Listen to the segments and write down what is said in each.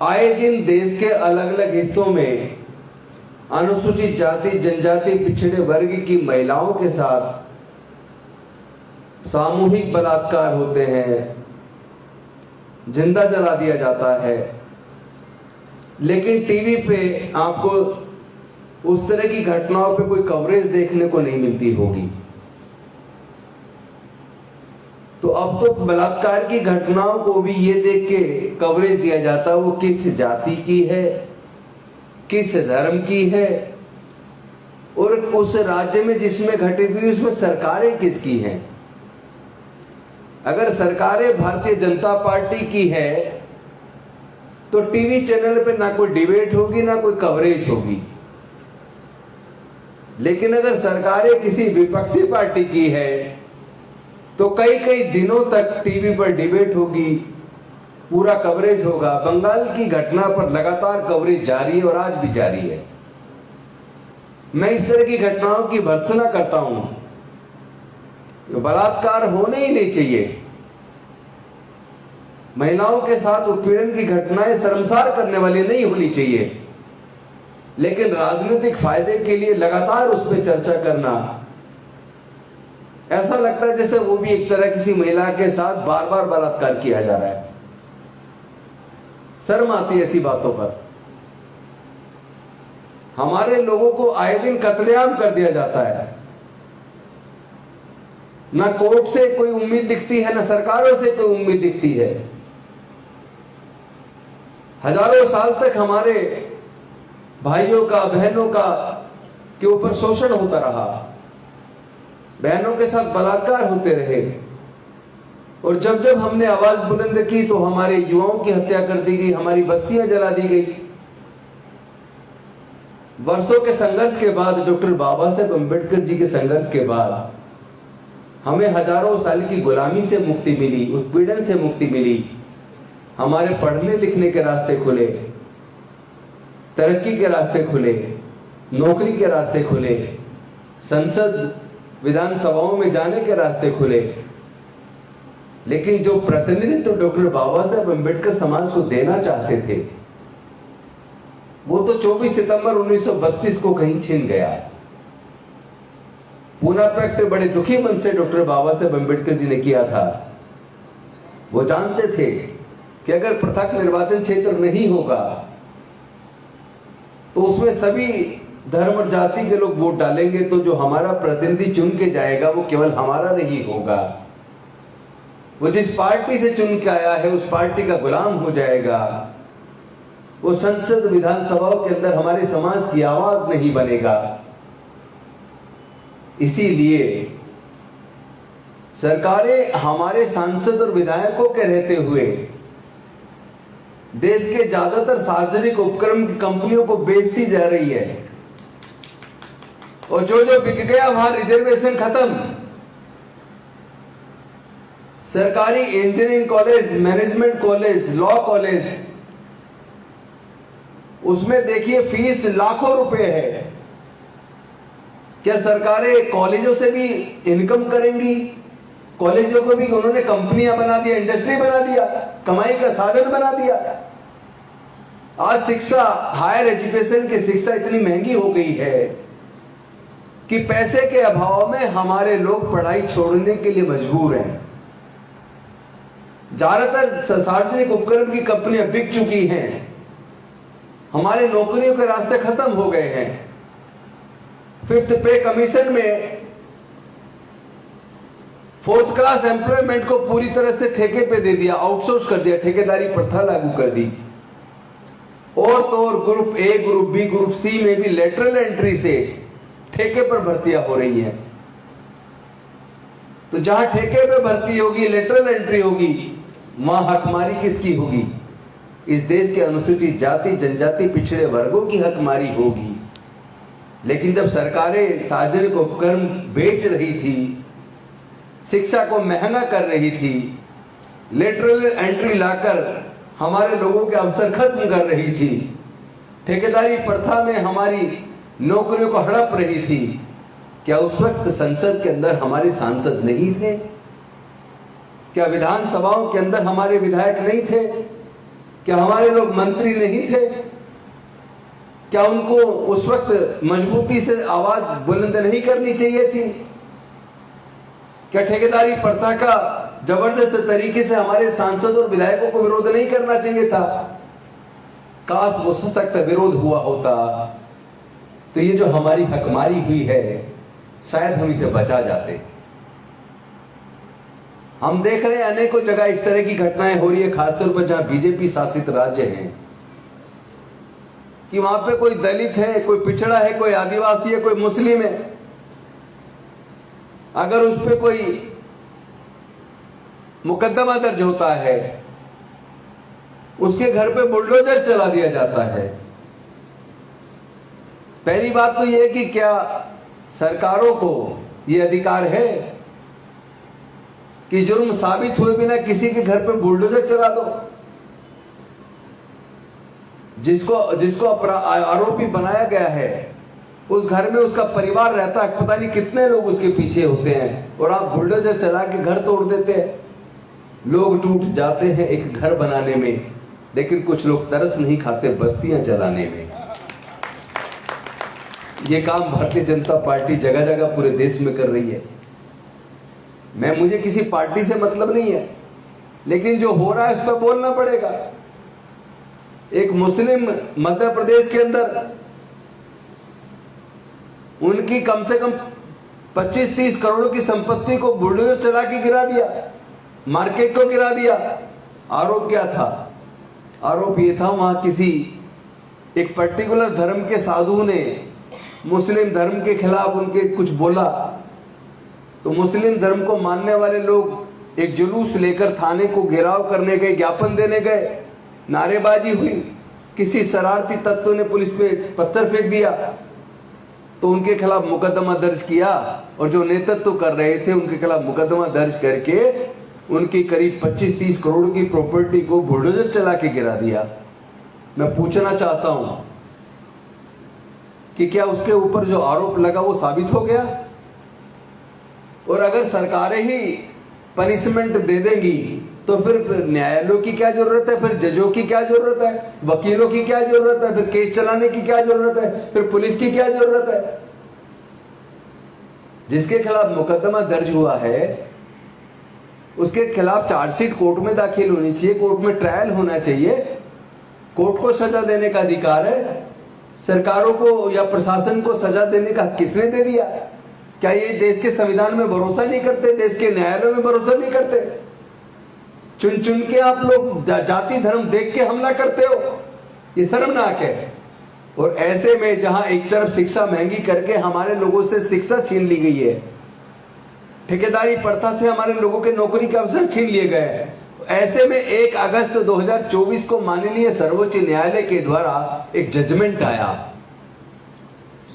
आए दिन देश के अलग अलग हिस्सों में अनुसूचित जाति जनजाति पिछड़े वर्ग की महिलाओं के साथ सामूहिक बलात्कार होते हैं, जिंदा जला दिया जाता है, लेकिन टीवी पे आपको उस तरह की घटनाओं पे कोई कवरेज देखने को नहीं मिलती होगी। तो अब तो बलात्कार की घटनाओं को भी ये देख के कवरेज दिया जाता है वो किस जाति की है, किस धर्म की है, और उस राज्य में जिसमें घटित हुई उसमें सरकारें किसकी हैं। अगर सरकारें भारतीय जनता पार्टी की है तो टीवी चैनल पे ना कोई डिबेट होगी ना कोई कवरेज होगी, लेकिन अगर सरकारें किसी विपक्षी पार्टी की है तो कई कई दिनों तक टीवी पर डिबेट होगी, पूरा कवरेज होगा। बंगाल की घटना पर लगातार कवरेज जारी है और आज भी जारी है। मैं इस तरह की घटनाओं की भर्त्सना करता हूं। बलात्कार होने ही नहीं चाहिए। महिलाओं के साथ उत्पीड़न की घटनाएं शर्मसार करने वाली नहीं होनी चाहिए, लेकिन राजनीतिक फायदे के लिए लगातार उस पर चर्चा करना, ऐसा लगता है जैसे वो भी एक तरह किसी महिला के साथ बार बार बलात्कार किया जा रहा है। शर्म आती है ऐसी बातों पर। हमारे लोगों को आए दिन कत्लेआम कर दिया जाता है। ना कोर्ट से कोई उम्मीद दिखती है, ना सरकारों से कोई उम्मीद दिखती है। हजारों साल तक हमारे भाइयों का बहनों का के ऊपर शोषण होता रहा, बहनों के साथ बलात्कार होते रहे, और जब जब हमने आवाज बुलंद की तो हमारे युवाओं की हत्या कर दी गई, हमारी बस्तियां जला दी गई। वर्षों के संघर्ष के बाद, डॉक्टर बाबा साहेब अम्बेडकर जी के संघर्ष के बाद हमें हजारों साल की गुलामी से मुक्ति मिली, उत्पीड़न से मुक्ति मिली। हमारे पढ़ने लिखने के रास्ते खुले, तरक्की के रास्ते खुले, नौकरी के रास्ते खुले, संसद विधानसभाओं में जाने के रास्ते खुले। लेकिन जो प्रतिनिधित्व डॉक्टर बाबा साहेब अम्बेडकर समाज को देना चाहते थे वो तो 24 सितंबर 1932 को कहीं छिन गया। पूना पैक्ट बड़े दुखी मन से डॉक्टर बाबा साहेब अम्बेडकर जी ने किया था। वो जानते थे कि अगर पृथक निर्वाचन क्षेत्र नहीं होगा तो उसमें सभी धर्म और जाति के लोग वोट डालेंगे, तो जो हमारा प्रतिनिधि चुन के जाएगा वो केवल हमारा नहीं होगा, वो जिस पार्टी से चुन के आया है उस पार्टी का गुलाम हो जाएगा। वो संसद विधानसभाओं के अंदर हमारे समाज की आवाज नहीं बनेगा। इसीलिए सरकारें हमारे सांसद और विधायकों के रहते हुए देश के ज्यादातर सार्वजनिक उपक्रम की कंपनियों को बेचती जा रही है, और जो जो बिक गया वहां रिजर्वेशन खत्म। सरकारी engineering college, management college, law college, उसमें देखिए फीस लाखों रुपए है। क्या सरकारें कॉलेजों से भी इनकम करेंगी? कॉलेजों को भी उन्होंने कंपनियां बना दिया, इंडस्ट्री बना दिया, कमाई का साधन बना दिया। आज शिक्षा, हायर एजुकेशन की शिक्षा इतनी महंगी हो गई है कि पैसे के अभाव में हमारे लोग पढ़ाई छोड़ने के लिए मजबूर हैं। ज्यादातर सार्वजनिक उपक्रम की कंपनियां बिक चुकी हैं, हमारे नौकरियों के रास्ते खत्म हो गए हैं। फिफ्थ पे कमीशन में फोर्थ क्लास एम्प्लॉयमेंट को पूरी तरह से ठेके पे दे दिया, आउटसोर्स कर दिया, ठेकेदारी प्रथा लागू कर दी। और तो और group A, group B, group C में भी लेटरल एंट्री से ठेके पर भर्तियां हो रही हैं। तो जहां ठेके पे भर्ती होगी, लेटरल एंट्री होगी, वहां हकमारी किसकी होगी? इस देश के अनुसूचित जाति जनजाति पिछड़े वर्गों की हकमारी होगी। लेकिन जब सरकारें सार्वजनिक उपक्रम बेच रही थी, शिक्षा को महंगा कर रही थी, लेटरल एंट्री लाकर हमारे लोगों के अवसर खत्म कर रही थी, ठेकेदारी प्रथा में हमारी नौकरियों को हड़प रही थी, क्या उस वक्त संसद के अंदर हमारे सांसद नहीं थे? क्या विधानसभाओं के अंदर हमारे विधायक नहीं थे? क्या हमारे लोग मंत्री नहीं थे? क्या उनको उस वक्त मजबूती से आवाज बुलंद नहीं करनी चाहिए थी? क्या ठेकेदारी प्रथा का जबरदस्त तरीके से हमारे सांसद और विधायकों को विरोध नहीं करना चाहिए था? काश वो सशक्त विरोध हुआ होता तो ये जो हमारी हकमारी हुई है शायद हम इसे बचा जाते। हम देख रहे हैं अनेकों जगह इस तरह की घटनाएं हो रही है, खासतौर पर जहां बीजेपी शासित राज्य हैं, कि वहां पे कोई दलित है, कोई पिछड़ा है, कोई आदिवासी है, कोई मुस्लिम है, अगर उस पे कोई मुकदमा दर्ज होता है उसके घर पे बुलडोजर चला दिया जाता है। पहली बात तो यह कि क्या सरकारों को यह अधिकार है कि जुर्म साबित हुए बिना किसी के घर पे बुलडोजर चला दो? जिसको आरोपी बनाया गया है उस घर में उसका परिवार रहता है, पता नहीं कितने लोग उसके पीछे होते हैं, और आप बुलडोजर चला के घर तोड़ देते हैं। लोग टूट जाते हैं एक घर बनाने में, लेकिन कुछ लोग तरस नहीं खाते बस्तियां जलाने में। ये काम भारतीय जनता पार्टी जगह जगह पूरे देश में कर रही है। मुझे किसी पार्टी से मतलब नहीं है, लेकिन जो हो रहा है उस पर बोलना पड़ेगा। एक मुस्लिम मध्य प्रदेश के अंदर उनकी कम से कम 25-30 करोड़ की संपत्ति को बुलडोजर चला के गिरा दिया, मार्केट को गिरा दिया। आरोप क्या था? आरोप ये था वहां किसी एक पर्टिकुलर धर्म के साधु ने मुस्लिम धर्म के खिलाफ उनके कुछ बोला, तो मुस्लिम धर्म को मानने वाले लोग एक जुलूस लेकर थाने को घेराव करने गए, ज्ञापन देने गए, नारेबाजी हुई, किसी शरारती तत्व ने पुलिस पे पत्थर फेंक दिया, तो उनके खिलाफ मुकदमा दर्ज किया, और जो नेतृत्व कर रहे थे उनके खिलाफ मुकदमा दर्ज करके उनकी करीब 25-30 करोड़ की प्रॉपर्टी को बुलडोजर चला के गिरा दिया। मैं पूछना चाहता हूं कि क्या उसके ऊपर जो आरोप लगा वो साबित हो गया? और अगर सरकारें ही पनिशमेंट दे देंगी तो फिर न्यायालयों की क्या जरूरत है, फिर जजों की क्या जरूरत है, वकीलों की क्या जरूरत है, फिर केस चलाने की क्या जरूरत है, फिर पुलिस की क्या जरूरत है? जिसके खिलाफ मुकदमा दर्ज हुआ है उसके खिलाफ चार्जशीट कोर्ट में दाखिल होनी चाहिए, कोर्ट में ट्रायल होना चाहिए, कोर्ट को सजा देने का अधिकार है। सरकारों को या प्रशासन को सजा देने का किसने दे दिया? क्या ये देश के संविधान में भरोसा नहीं करते, देश के न्यायालयों में भरोसा नहीं करते? चुन चुन के आप लोग जाति धर्म देख के हमला करते हो, ये शर्मनाक है। और ऐसे में जहां एक तरफ शिक्षा महंगी करके हमारे लोगों से शिक्षा छीन ली गई है, ठेकेदारी प्रथा से हमारे लोगों के नौकरी के अवसर छीन लिए गए हैं, ऐसे में 1 अगस्त 2024 को माननीय सर्वोच्च न्यायालय के द्वारा एक जजमेंट आया,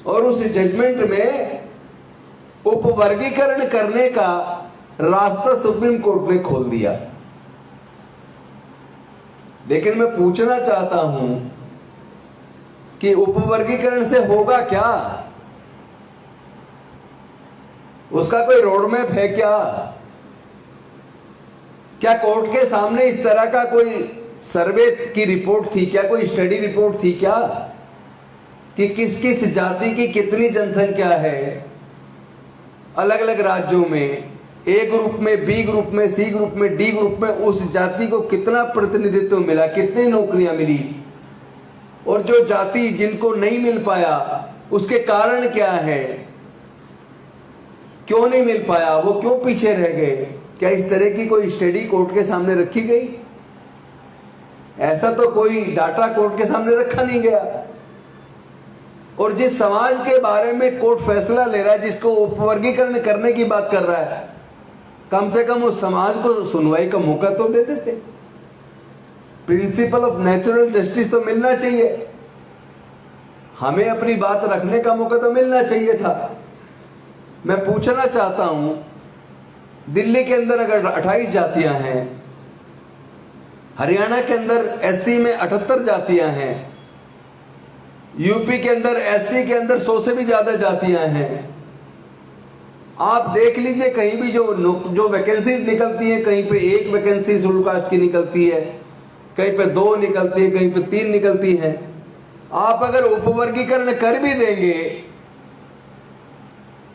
और उस जजमेंट में उपवर्गीकरण करने का रास्ता सुप्रीम कोर्ट ने खोल दिया। लेकिन मैं पूछना चाहता हूं कि उपवर्गीकरण से होगा क्या? उसका कोई रोडमैप है क्या? क्या कोर्ट के सामने इस तरह का कोई सर्वे की रिपोर्ट थी क्या, कोई स्टडी रिपोर्ट थी क्या, कि किस किस जाति की कितनी जनसंख्या है अलग अलग राज्यों में, ए ग्रुप में, बी ग्रुप में, सी ग्रुप में, डी ग्रुप में, उस जाति को कितना प्रतिनिधित्व मिला, कितनी नौकरियां मिली, और जो जाति जिनको नहीं मिल पाया उसके कारण क्या है, क्यों नहीं मिल पाया, वो क्यों पीछे रह गए? क्या इस तरह की कोई स्टडी कोर्ट के सामने रखी गई? ऐसा तो कोई डाटा कोर्ट के सामने रखा नहीं गया। और जिस समाज के बारे में कोर्ट फैसला ले रहा है, जिसको उपवर्गीकरण करने की बात कर रहा है, कम से कम उस समाज को सुनवाई का मौका तो दे देते। प्रिंसिपल ऑफ नेचुरल जस्टिस तो मिलना चाहिए, हमें अपनी बात रखने का मौका तो मिलना चाहिए था। मैं पूछना चाहता हूं, दिल्ली के अंदर अगर 28 जातियां हैं, हरियाणा के अंदर एससी में 78 जातियां हैं, यूपी के अंदर एससी के अंदर 100 से भी ज्यादा जातियां हैं, आप देख लीजिए कहीं भी जो वैकेंसीज निकलती है, कहीं पे एक वैकेंसी शेड्यूल कास्ट की निकलती है, कहीं पे 2 निकलती है, कहीं पे 3 निकलती है। आप अगर उपवर्गीकरण कर भी देंगे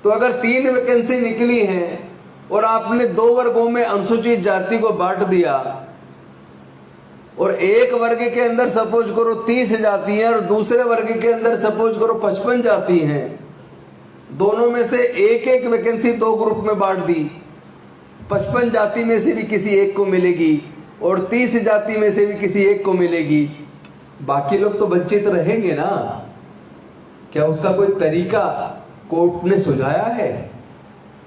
तो अगर 3 वैकेंसी निकली हैं और आपने 2 वर्गों में अनुसूचित जाति को बांट दिया और एक वर्ग के अंदर सपोज करो 30 जाति हैं और दूसरे वर्ग के अंदर सपोज करो 55 जाति हैं, दोनों में से एक एक वैकेंसी 2 ग्रुप में बांट दी, 55 जाति में से भी किसी एक को मिलेगी और 30 जाति में से भी किसी एक को मिलेगी, बाकी लोग तो वंचित रहेंगे ना। क्या उसका कोई तरीका कोर्ट ने सुझाया है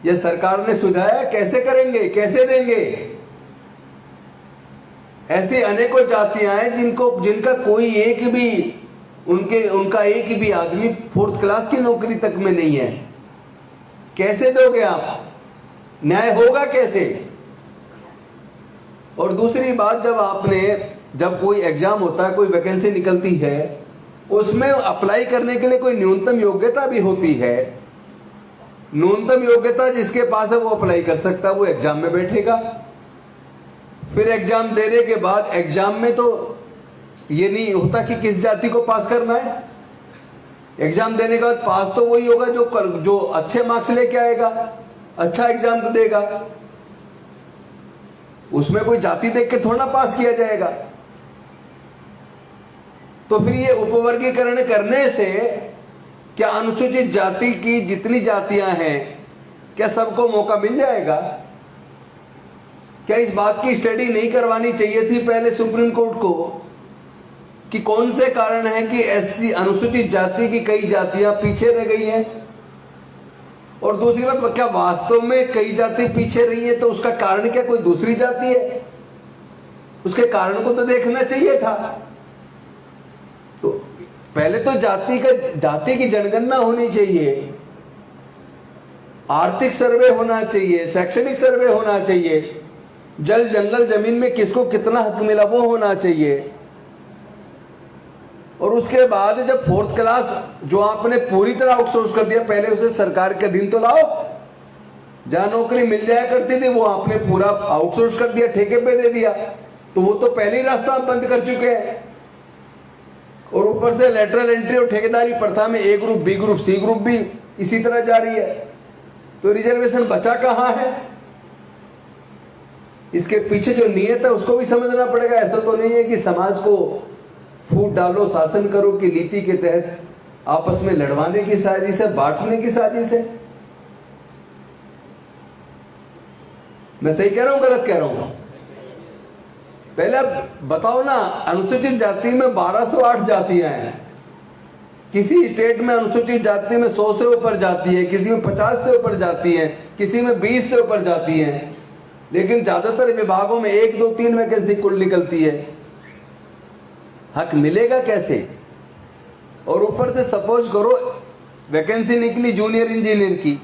या सरकार ने सुझाया? कैसे करेंगे, कैसे देंगे? ऐसी अनेकों जातियां हैं जिनका कोई एक भी उनका एक भी आदमी 4th क्लास की नौकरी तक में नहीं है। कैसे दोगे आप? न्याय होगा कैसे? और दूसरी बात, जब कोई एग्जाम होता है, कोई वैकेंसी निकलती है, उसमें अप्लाई करने के लिए कोई न्यूनतम योग्यता भी होती है। न्यूनतम योग्यता जिसके पास है वो अप्लाई कर सकता है, वो एग्जाम में बैठेगा। फिर एग्जाम देने के बाद एग्जाम में तो ये नहीं होता कि किस जाति को पास करना है। एग्जाम देने के बाद पास तो वही होगा जो अच्छे मार्क्स लेके आएगा, अच्छा एग्जाम देगा। उसमें कोई जाति देख के थोड़ा पास किया जाएगा। तो फिर ये उपवर्गीकरण करने से क्या अनुसूचित जाति की जितनी जातियां हैं, क्या सबको मौका मिल जाएगा? क्या इस बात की स्टडी नहीं करवानी चाहिए थी पहले सुप्रीम कोर्ट को कि कौन से कारण है कि एससी अनुसूचित जाति की कई जातियां पीछे रह गई हैं? और दूसरी बात, क्या वास्तव में कई जाति पीछे रही है तो उसका कारण क्या कोई दूसरी जाति है? उसके कारण को तो देखना चाहिए था। तो पहले तो जाति की जनगणना होनी चाहिए, आर्थिक सर्वे होना चाहिए, शैक्षणिक सर्वे होना चाहिए, जल जंगल जमीन में किसको कितना हक मिला वो होना चाहिए। और उसके बाद जब 4th क्लास जो आपने पूरी तरह आउटसोर्स कर दिया, पहले उसे सरकार के अधीन तो लाओ। जहां नौकरी मिल जाया करती थी वो आपने पूरा आउटसोर्स कर दिया, ठेके पे दे दिया, तो वो तो पहले ही रास्ता आप बंद कर चुके हैं। और ऊपर से लेटरल एंट्री और ठेकेदारी प्रथा में A group, B group, C group भी इसी तरह जारी है। तो रिजर्वेशन बचा कहां है? इसके पीछे जो नियत है उसको भी समझना पड़ेगा। ऐसा तो नहीं है कि समाज को फूट डालो, शासन करो की नीति के तहत आपस में लड़वाने की साजिश है, बांटने की साजिश है। मैं सही कह रहा हूं, गलत कह रहा हूं? पहले आप बताओ ना, अनुसूचित जाति में 1208 जातियां हैं। किसी स्टेट में अनुसूचित जाति में 100 से ऊपर जाती है, किसी में 50 से ऊपर जाती है, किसी में 20 से ऊपर जाती है, लेकिन ज्यादातर विभागों में 1, 2, 3 वैकेंसी कुल निकलती है। हक मिलेगा कैसे? और ऊपर से सपोज करो वैकेंसी निकली जूनियर इंजीनियर की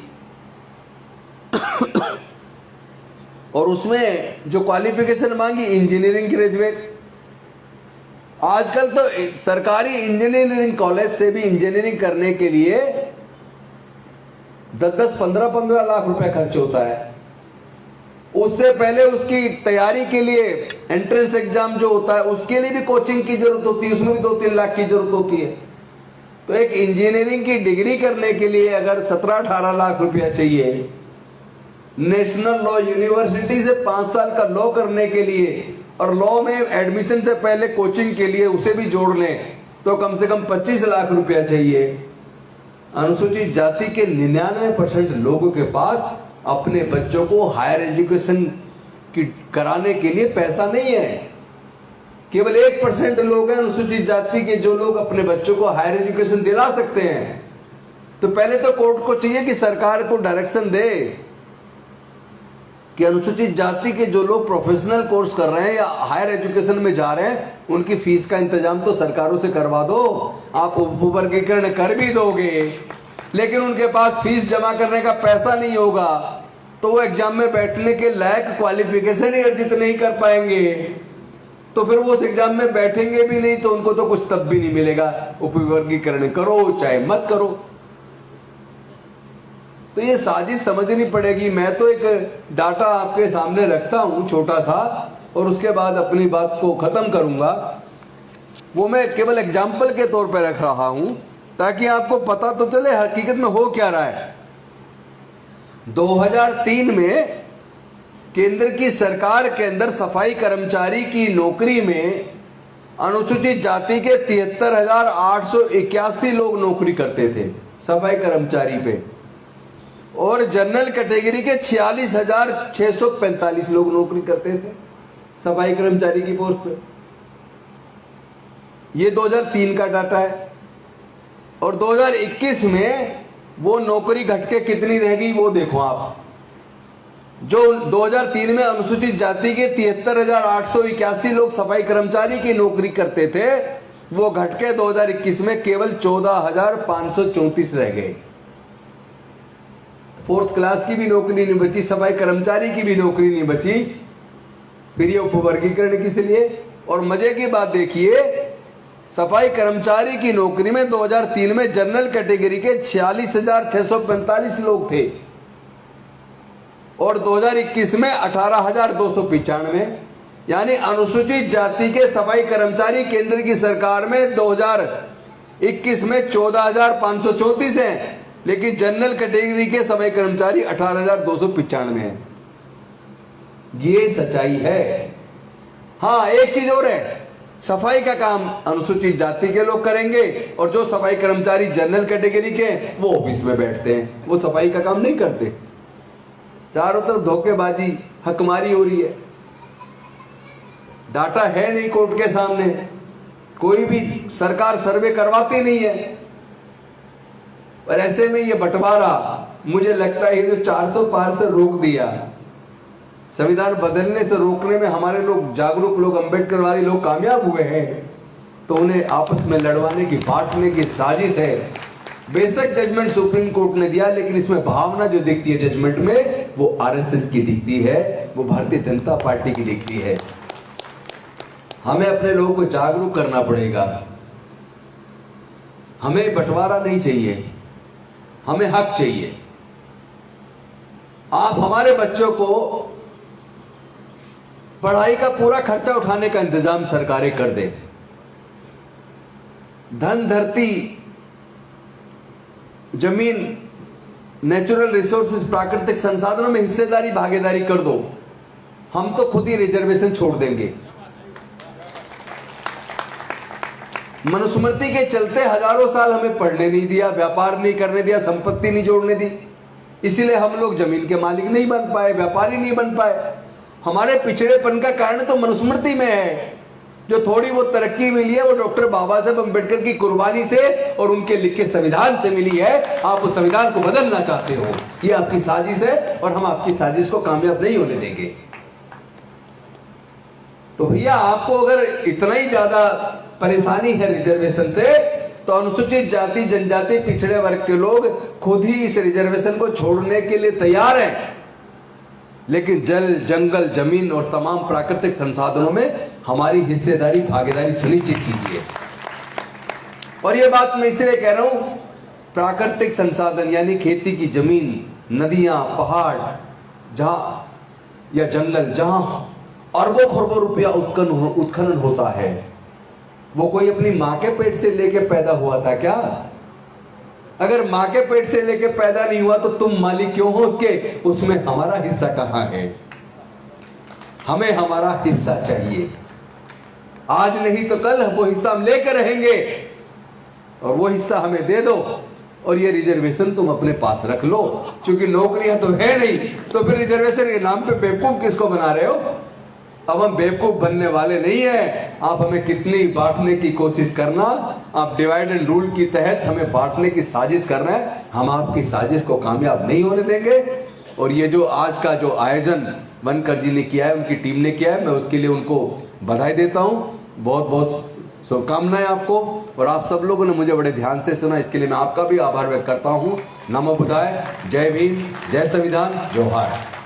और उसमें जो क्वालिफिकेशन मांगी इंजीनियरिंग ग्रेजुएट। आजकल तो सरकारी इंजीनियरिंग कॉलेज से भी इंजीनियरिंग करने के लिए 10-10, 15-15 लाख रुपए खर्च होता है। उससे पहले उसकी तैयारी के लिए एंट्रेंस एग्जाम जो होता है उसके लिए भी कोचिंग की जरूरत होती है, उसमें भी 2-3 लाख की जरूरत होती है। तो एक इंजीनियरिंग की डिग्री करने के लिए अगर 17-18 लाख रुपया चाहिए, नेशनल लॉ यूनिवर्सिटी से 5 साल का लॉ करने के लिए और लॉ में एडमिशन से पहले कोचिंग के लिए उसे भी जोड़ लें तो कम से कम 25 लाख रुपया चाहिए। अनुसूचित जाति के 99% लोगों के पास अपने बच्चों को हायर एजुकेशन की कराने के लिए पैसा नहीं है। केवल 1% लोग हैं अनुसूचित जाति के जो लोग अपने बच्चों को हायर एजुकेशन दिला सकते हैं। तो पहले तो कोर्ट को चाहिए कि सरकार को डायरेक्शन दे कि अनुसूचित जाति के जो लोग प्रोफेशनल कोर्स कर रहे हैं या हायर एजुकेशन में जा रहे हैं उनकी फीस का इंतजाम तो सरकारों से करवा दो। आप उपवर्गीकरण कर भी दोगे लेकिन उनके पास फीस जमा करने का पैसा नहीं होगा तो वो एग्जाम में बैठने के लायक क्वालिफिकेशन ही अर्जित नहीं कर पाएंगे। तो फिर वो उस एग्जाम में बैठेंगे भी नहीं तो उनको तो कुछ तब भी नहीं मिलेगा। उपवर्गीकरण करो चाहे मत करो। तो ये साजिश समझनी पड़ेगी। मैं तो एक डाटा आपके सामने रखता हूं छोटा सा और उसके बाद अपनी बात को खत्म करूंगा, वो मैं केवल एग्जाम्पल के तौर पर रख रहा हूं ताकि आपको पता तो चले हकीकत में हो क्या रहा है। 2003 में केंद्र की सरकार के अंदर सफाई कर्मचारी की नौकरी में अनुसूचित जाति के 73,881 लोग नौकरी करते थे सफाई कर्मचारी पे, और जनरल कैटेगरी के 46,645 लोग नौकरी करते थे सफाई कर्मचारी की पोस्ट पे। ये 2003 का डाटा है। और 2021 में वो नौकरी घटके कितनी रह गई वो देखो आप। जो 2003 में अनुसूचित जाति के 73,881 लोग सफाई कर्मचारी की नौकरी करते थे, वो घटके 2021 में केवल 14,534 रह गए। फोर्थ क्लास की भी नौकरी नहीं बची, सफाई कर्मचारी की भी नौकरी नहीं बची, फिर ये उपवर्गीकरण किस लिए। और मजे की बात देखिए, सफाई कर्मचारी की नौकरी में 2003 में जनरल कैटेगरी के 46,645 लोग थे और 2021 में 18,295, यानी अनुसूचित जाति के सफाई कर्मचारी केंद्र की सरकार में 2021 में 14,534 हैं, लेकिन जनरल कैटेगरी के सफाई कर्मचारी 18,295 हैं। ये सच्चाई है। हाँ, एक चीज और है, सफाई का काम अनुसूचित जाति के लोग करेंगे और जो सफाई कर्मचारी जनरल कैटेगरी के वो ऑफिस में बैठते हैं, वो सफाई का काम नहीं करते। चारों तरफ धोखेबाजी, हकमारी हो रही है। डाटा है नहीं कोर्ट के सामने, कोई भी सरकार सर्वे करवाती नहीं है। पर ऐसे में ये बंटवारा, मुझे लगता है ये जो 400 पार से रोक दिया, संविधान बदलने से रोकने में हमारे लोग, जागरूक लोग, अम्बेडकरवादी लोग कामयाब हुए हैं, तो उन्हें आपस में लड़वाने की, बांटने की साजिश है। बेशक जजमेंट सुप्रीम कोर्ट ने दिया, लेकिन इसमें भावना जो दिखती है जजमेंट में, वो आरएसएस की दिखती है, वो भारतीय जनता पार्टी की दिखती है। हमें अपने लोगों को जागरूक करना पड़ेगा। हमें बंटवारा नहीं चाहिए, हमें हक चाहिए। आप हमारे बच्चों को पढ़ाई का पूरा खर्चा उठाने का इंतजाम सरकारें कर दे। धन, धरती, जमीन, नेचुरल रिसोर्सेज, प्राकृतिक संसाधनों में हिस्सेदारी, भागीदारी कर दो। हम तो खुद ही रिजर्वेशन छोड़ देंगे। मनुस्मृति के चलते हजारों साल हमें पढ़ने नहीं दिया, व्यापार नहीं करने दिया, संपत्ति नहीं जोड़ने दी, इसीलिए हम लोग जमीन के मालिक नहीं बन पाए, व्यापारी नहीं बन पाए। हमारे पिछड़ेपन का कारण तो मनुस्मृति में है। जो थोड़ी बहुत तरक्की मिली है वो डॉक्टर बाबा साहब अम्बेडकर की कुर्बानी से और उनके लिखे संविधान से मिली है। आप उस संविधान को बदलना चाहते हो, ये आपकी साजिश है और हम आपकी साजिश को कामयाब नहीं होने देंगे। तो भैया, आपको अगर इतना ही ज्यादा परेशानी है रिजर्वेशन से, तो अनुसूचित जाति, जनजाति, पिछड़े वर्ग के लोग खुद ही इस रिजर्वेशन को छोड़ने के लिए तैयार हैं, लेकिन जल, जंगल, जमीन और तमाम प्राकृतिक संसाधनों में हमारी हिस्सेदारी, भागीदारी सुनिश्चित कीजिए। और यह बात मैं इसलिए कह रहा हूं, प्राकृतिक संसाधन यानी खेती की जमीन, नदियां, पहाड़, जहां या जंगल, जहां अरबों खरबों रुपया उत्खनन होता है, वो कोई अपनी मां के पेट से लेके पैदा हुआ था क्या? अगर मां के पेट से लेके पैदा नहीं हुआ तो तुम मालिक क्यों हो उसके? उसमें हमारा हिस्सा कहां है? हमें हमारा हिस्सा चाहिए। आज नहीं तो कल वो हिस्सा हम लेकर रहेंगे और वो हिस्सा हमें दे दो और ये रिजर्वेशन तुम अपने पास रख लो। क्योंकि नौकरियां तो है नहीं, तो फिर रिजर्वेशन के नाम पे बेवकूफ किसको बना रहे हो? अब हम बेवकूफ बनने वाले नहीं है। आप हमें कितनी बांटने की कोशिश करना, आप डिवाइड एंड रूल की तहत हमें बांटने की साजिश कर रहे हैं, हम आपकी साजिश को कामयाब नहीं होने देंगे। और ये जो आज का जो आयोजन वनकर जी ने किया है, उनकी टीम ने किया है, मैं उसके लिए उनको बधाई देता हूँ। बहुत बहुत शुभकामनाएं आपको। और आप सब लोगों ने मुझे बड़े ध्यान से सुना, इसके लिए मैं आपका भी आभार व्यक्त करता हूँ। नमो बुद्धाय, जय भीम, जय संविधान, जोहार।